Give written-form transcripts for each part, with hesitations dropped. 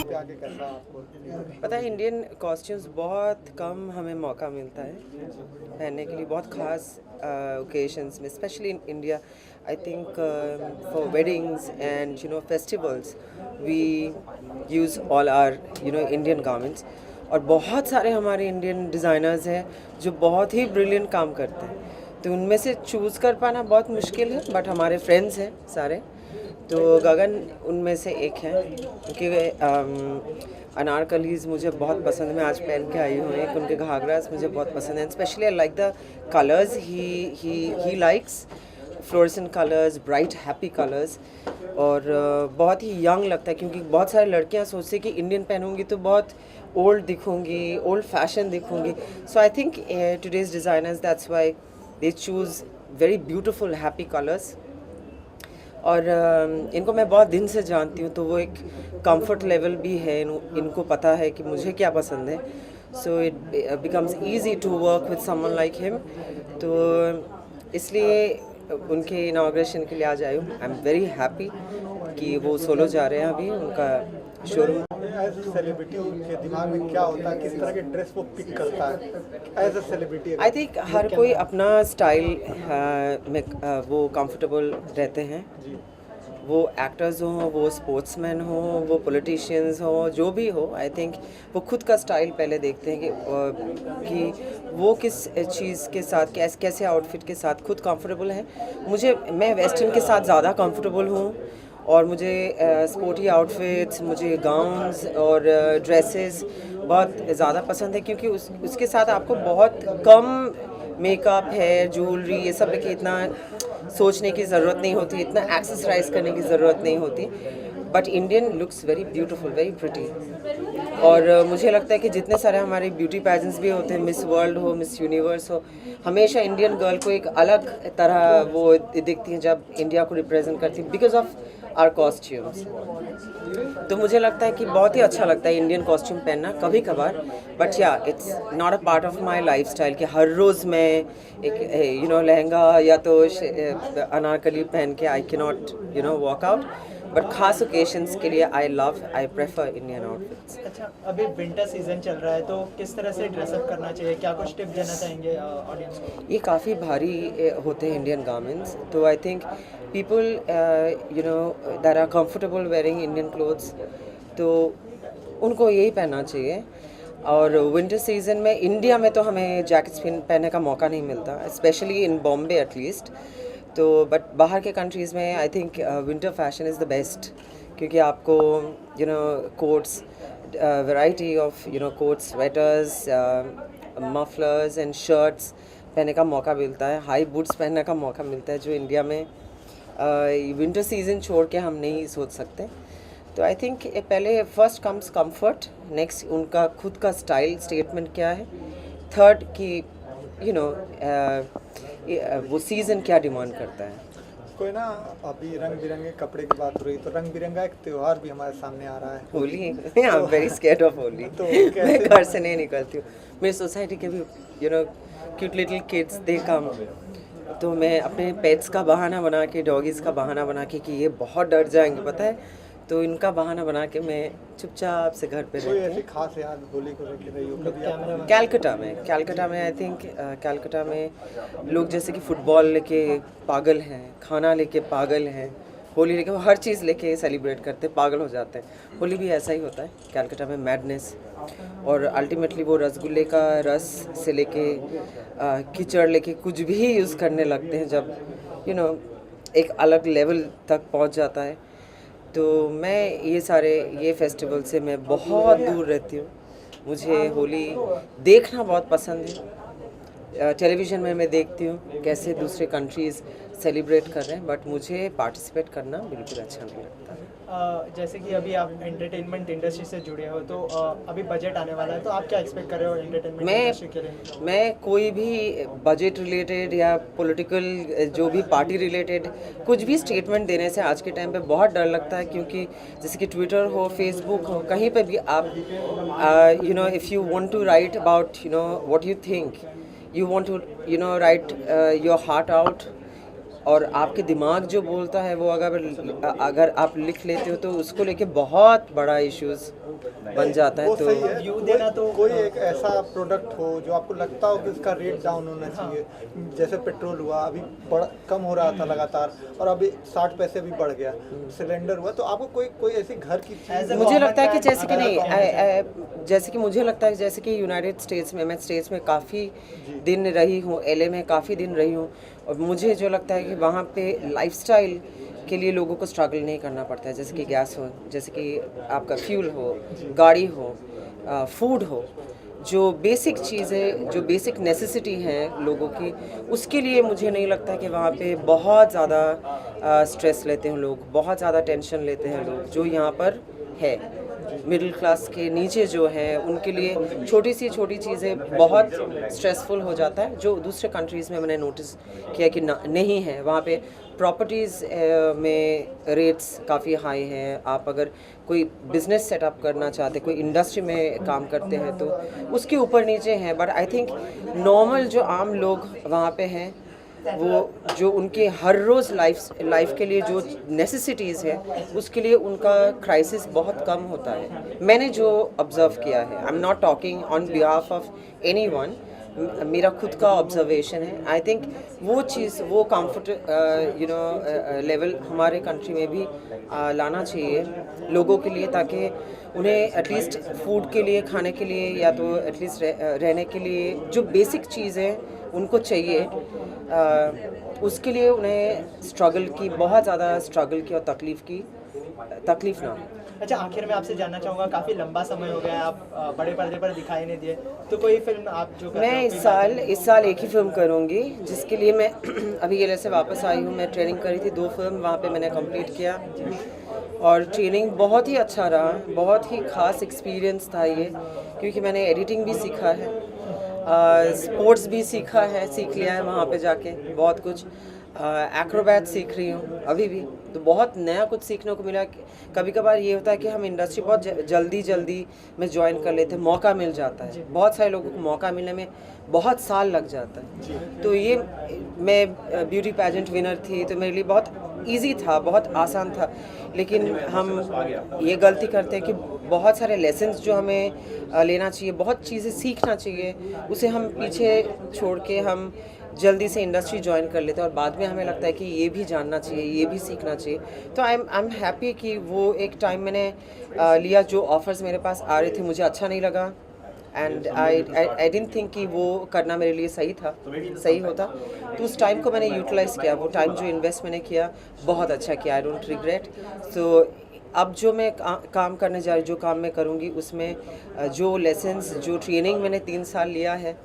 पे आके कैसा आपको पता है इंडियन कॉस्ट्यूम्स बहुत कम हमें मौका मिलता है पहनने के लिए, बहुत ख़ास ओकेशंस में, specially in India. I think for weddings and festivals we use all are Indian garments. और बहुत सारे हमारे इंडियन डिज़ाइनर्स हैं जो बहुत ही ब्रिलियंट काम करते हैं, तो उनमें से चूज़ कर पाना बहुत मुश्किल है. बट हमारे फ्रेंड्स हैं सारे, तो गगन उनमें से एक है, क्योंकि अनारकलीज़ मुझे बहुत पसंद है. मैं आज पहन के आई हूँ एक, उनके घाघरास मुझे बहुत पसंद है. Specially I like the colours he likes, fluorescent colours, bright happy colours. और बहुत ही यंग लगता है, क्योंकि बहुत सारी लड़कियाँ सोचती हैं कि इंडियन पहनूंगी तो बहुत ओल्ड दिखूंगी, ओल्ड फैशन दिखूंगी. So I think today's designers, that's why they choose very beautiful happy colours. और इनको मैं बहुत दिन से जानती हूँ, तो वो एक कंफर्ट लेवल भी है. इनको पता है कि मुझे क्या पसंद है, so it becomes easy to work with someone like him. तो इसलिए उनके इनाग्रेशन के लिए आज आई हूँ. आई एम वेरी हैप्पी कि वो सोलो जा रहे हैं अभी, उनका शोरूम. एज अ सेलिब्रिटी के दिमाग में क्या होता है, किस तरह के ड्रेस वो पिक करता है as a celebrity? I think हर कोई अपना स्टाइल में वो कंफर्टेबल रहते हैं. वो एक्टर्स हों, वो स्पोर्ट्समैन हों, वो पॉलिटिशियंस हों, जो भी हो. आई थिंक वो खुद का स्टाइल पहले देखते हैं कि वो किस चीज़ के साथ, कैसे आउटफिट के साथ खुद कंफर्टेबल है. मैं वेस्टर्न के साथ ज़्यादा कंफर्टेबल हूँ, और मुझे स्पोर्टी आउटफिट्स, मुझे गाउन्स और ड्रेसेस बहुत ज़्यादा पसंद है, क्योंकि उसके साथ आपको बहुत कम मेकअप, हेयर, ज्वेलरी, ये सब लेके इतना सोचने की ज़रूरत नहीं होती, इतना एक्सेसराइज करने की ज़रूरत नहीं होती. But Indian looks very beautiful, very pretty. और मुझे लगता है कि जितने सारे हमारे ब्यूटी पैजेंट्स भी होते हैं, मिस वर्ल्ड हो, मिस यूनिवर्स हो, हमेशा इंडियन गर्ल को एक अलग तरह वो दिखती हैं जब इंडिया को रिप्रेजेंट करती है, बिकॉज ऑफ आर कॉस्ट्यूम्स. तो मुझे लगता है कि बहुत ही अच्छा लगता है इंडियन कॉस्ट्यूम पहनना कभी कभार. बट या it's not a part of my life style कि हर रोज़ मैं एक लहंगा या तो अनारकली पहन के I can not walk out. But खास ओकेशंस के लिए आई प्रेफर इंडियन आउटफिट्स. अच्छा, अभी विंटर सीजन चल रहा है, तो किस तरह से ड्रेसअप करना चाहिए, क्या कुछ टिप देना चाहेंगे ऑडियंस को? ये काफ़ी भारी होते हैं इंडियन गारमेंट्स, तो I think people that are comfortable wearing Indian clothes, तो उनको यही पहनना चाहिए. और विंटर सीजन में इंडिया में तो हमें जैकेट्स पहनने का मौका नहीं मिलता, स्पेशली इन बॉम्बे एटलीस्ट. तो बट बाहर के कंट्रीज़ में I think winter fashion is the best, क्योंकि आपको quotes, variety of quotes, sweaters, mufflers and shirts पहनने का मौका मिलता है. हाई बूट्स पहनने का मौका मिलता है, जो इंडिया में विंटर सीजन छोड़ के हम नहीं सोच सकते. तो आई थिंक पहले फर्स्ट कम्स कंफर्ट, नेक्स्ट उनका खुद का स्टाइल स्टेटमेंट क्या है, थर्ड कि वो सीज़न क्या डिमांड करता है. कोई ना, अभी रंग बिरंगे कपड़े की बात हो रही, तो रंग बिरंगा एक त्यौहार भी हमारे सामने आ रहा है, Holi. I am very scared of Holi. तो मैं घर से नहीं निकलती हूँ. मेरी सोसाइटी के भी क्यूट लिटिल किड्स दे कम, तो मैं अपने पेट्स का बहाना बना के, डॉगीज़ का बहाना बना के कि ये बहुत डर जाएंगे पता है, तो इनका बहाना बना के मैं चुपचाप से घर पे कोई रहती ऐसी हूँ. खास याद होली को लेकर रही हो कभी आप? कैलकटा में आई थिंक कैलकटा में लोग जैसे कि फुटबॉल लेके पागल हैं, खाना लेके पागल हैं, होली लेके वो हर चीज़ लेके सेलिब्रेट करते हैं, पागल हो जाते हैं. होली भी ऐसा ही होता है कैलकटा में, मैडनेस. और अल्टीमेटली वो रसगुल्ले का रस से लेके कीचड़ लेके कुछ भी यूज़ करने लगते हैं, जब एक अलग लेवल तक पहुंच जाता है. तो मैं ये फेस्टिवल से मैं बहुत दूर रहती हूँ. मुझे होली देखना बहुत पसंद है. टेलीविज़न में मैं देखती हूँ कैसे दूसरे कंट्रीज़ सेलिब्रेट कर रहे हैं, बट मुझे पार्टिसिपेट करना बिल्कुल अच्छा नहीं लगता. जैसे कि अभी आप एंटरटेनमेंट इंडस्ट्री से जुड़े हो, तो अभी बजट आने वाला है, तो आप क्या एक्सपेक्ट कर रहे हो एंटरटेनमेंट इंडस्ट्री के लिए? मैं कोई भी बजट रिलेटेड या पॉलिटिकल जो भी पार्टी रिलेटेड कुछ भी स्टेटमेंट देने से आज के टाइम पे बहुत डर लगता है, क्योंकि जैसे कि ट्विटर हो, फेसबुक हो, कहीं पे भी आप if you want to write about what you think, you want to write your heart out, और आपके दिमाग जो बोलता है वो अगर आप लिख लेते हो तो उसको लेके बहुत बड़ा इश्यूज बन जाता है। वो तो सही है। व्यू देना तो कोई एक ऐसा प्रोडक्ट हो जो आपको लगता हो कि उसका रेट डाउन होना चाहिए, जैसे पेट्रोल हुआ अभी कम हो रहा था लगातार और अभी 60 पैसे भी बढ़ गया, सिलेंडर हुआ, तो आपको कोई ऐसी घर की चीज मुझे लगता है कि जैसे कि नहीं जैसे कि मुझे लगता है जैसे कि यूनाइटेड स्टेट्स में, मैं स्टेट्स में काफ़ी दिन रही हूँ, LA में काफ़ी दिन रही हूँ, और मुझे जो लगता है कि वहाँ पे लाइफस्टाइल के लिए लोगों को स्ट्रगल नहीं करना पड़ता है। जैसे कि गैस हो, जैसे कि आपका फ्यूल हो, गाड़ी हो, फूड हो, जो बेसिक चीज़ें, जो बेसिक नेसेसिटी हैं लोगों की, उसके लिए मुझे नहीं लगता कि वहाँ पे बहुत ज़्यादा स्ट्रेस लेते हैं लोग, बहुत ज़्यादा टेंशन लेते हैं लोग, जो यहाँ पर है। मिडिल क्लास के नीचे जो है उनके लिए छोटी चीज़ें बहुत स्ट्रेसफुल हो जाता है, जो दूसरे कंट्रीज़ में मैंने नोटिस किया कि नहीं है। वहाँ पे प्रॉपर्टीज़ में रेट्स काफ़ी हाई हैं। आप अगर कोई बिज़नेस सेटअप करना चाहते, कोई इंडस्ट्री में काम करते हैं तो उसके ऊपर नीचे हैं, बट आई थिंक नॉर्मल जो आम लोग वहाँ पे हैं, वो जो उनके हर रोज़ लाइफ के लिए जो नेसेसिटीज़ है उसके लिए उनका क्राइसिस बहुत कम होता है, मैंने जो ऑब्ज़र्व किया है। I am not talking on behalf of anyone, मेरा खुद का ऑब्जर्वेशन है। आई थिंक वो चीज़, वो कंफर्ट लेवल हमारे कंट्री में भी लाना चाहिए लोगों के लिए, ताकि उन्हें एटलीस्ट फूड के लिए, खाने के लिए, या तो एटलीस्ट रहने के लिए जो बेसिक चीज़ है उनको चाहिए, उसके लिए उन्हें स्ट्रगल की, बहुत ज़्यादा स्ट्रगल की और तकलीफ़ ना हो। अच्छा, आखिर में आपसे जानना चाहूँगा, काफ़ी लंबा समय हो गया है आप बड़े पर्दे पर दिखाई नहीं दिए, तो कोई फिल्म आप जो कर रहे मैं हो इस साल एक ही फिल्म करूँगी, जिसके लिए मैं अभी LA से वापस आई हूँ। मैं ट्रेनिंग करी थी, 2 फिल्म वहाँ पे मैंने कंप्लीट किया, और ट्रेनिंग बहुत ही अच्छा रहा, बहुत ही ख़ास एक्सपीरियंस था ये, क्योंकि मैंने एडिटिंग भी सीखा है, स्पोर्ट्स भी सीख लिया है वहाँ पे जाके, बहुत कुछ एक्रोबैट सीख रही हूँ अभी भी, तो बहुत नया कुछ सीखने को मिला। कभी कभार ये होता है कि हम इंडस्ट्री बहुत जल्दी में ज्वाइन कर लेते हैं, मौका मिल जाता है, बहुत सारे लोगों को मौका मिलने में बहुत साल लग जाता है। तो ये, मैं ब्यूटी पैजेंट विनर थी, तो मेरे लिए बहुत इजी था, बहुत आसान था, लेकिन हम ये गलती करते हैं कि बहुत सारे लेसन्स जो हमें लेना चाहिए, बहुत चीज़ें सीखना चाहिए, उसे हम पीछे छोड़ के हम जल्दी से इंडस्ट्री ज्वाइन कर लेते हैं, और बाद में हमें लगता है कि ये भी जानना चाहिए, ये भी सीखना चाहिए। तो आई एम हैप्पी कि वो एक टाइम मैंने लिया, जो ऑफर्स मेरे पास आ रहे थे मुझे अच्छा नहीं लगा, एंड आई डिडंट थिंक कि वो करना मेरे लिए सही होता, तो उस टाइम को मैंने यूटिलाइज़ किया। वो टाइम जो इन्वेस्ट मैंने किया, बहुत अच्छा किया, आई डोंट रिग्रेट। सो अब जो मैं काम करने जा रही, जो काम मैं करूँगी, उसमें जो लेसन्स, जो ट्रेनिंग मैंने 3 साल लिया है,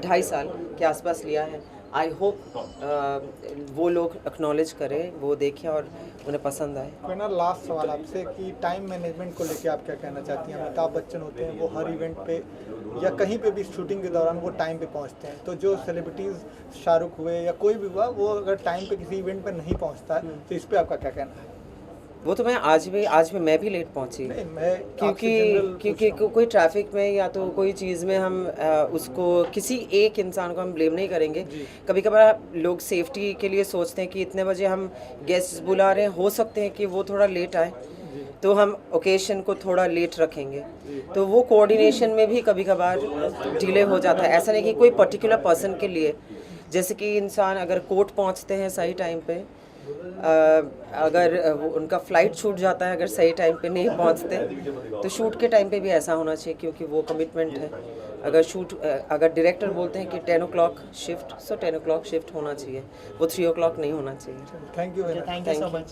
2.5 साल के आसपास लिया है, आई होप वो लोग एक्नॉलेज करें, वो देखें और उन्हें पसंद आए। कोई ना लास्ट सवाल आपसे कि टाइम मैनेजमेंट को लेके आप क्या कहना चाहती हैं? अमिताभ बच्चन होते हैं, वो हर इवेंट पे या कहीं पे भी शूटिंग के दौरान वो टाइम पे पहुंचते हैं, तो जो सेलिब्रिटीज़ शाहरुख हुए या कोई भी हुआ, वो अगर टाइम पे किसी इवेंट पे नहीं पहुंचता है, तो इस पर आपका क्या कहना है? वो तो मैं आज भी मैं भी लेट पहुंची, क्योंकि कोई ट्रैफिक में या तो कोई चीज़ में हम उसको, किसी एक इंसान को हम ब्लेम नहीं करेंगे। कभी कभार लोग सेफ्टी के लिए सोचते हैं कि इतने बजे हम गेस्ट बुला रहे हैं, हो सकते हैं कि वो थोड़ा लेट आए, तो हम ओकेशन को थोड़ा लेट रखेंगे, तो वो कोऑर्डिनेशन में भी कभी कभार डिले हो जाता है। ऐसा नहीं कि कोई पर्टिकुलर पर्सन के लिए, जैसे कि इंसान अगर कोर्ट पहुंचते हैं सही टाइम पे, अगर उनका फ़्लाइट छूट जाता है, अगर सही टाइम पे नहीं पहुंचते, तो शूट के टाइम पे भी ऐसा होना चाहिए, क्योंकि वो कमिटमेंट है। अगर डायरेक्टर बोलते हैं कि 10 o'clock शिफ्ट, सो 10 o'clock शिफ्ट होना चाहिए, वो 3 o'clock नहीं होना चाहिए। Thank you so much.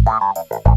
है।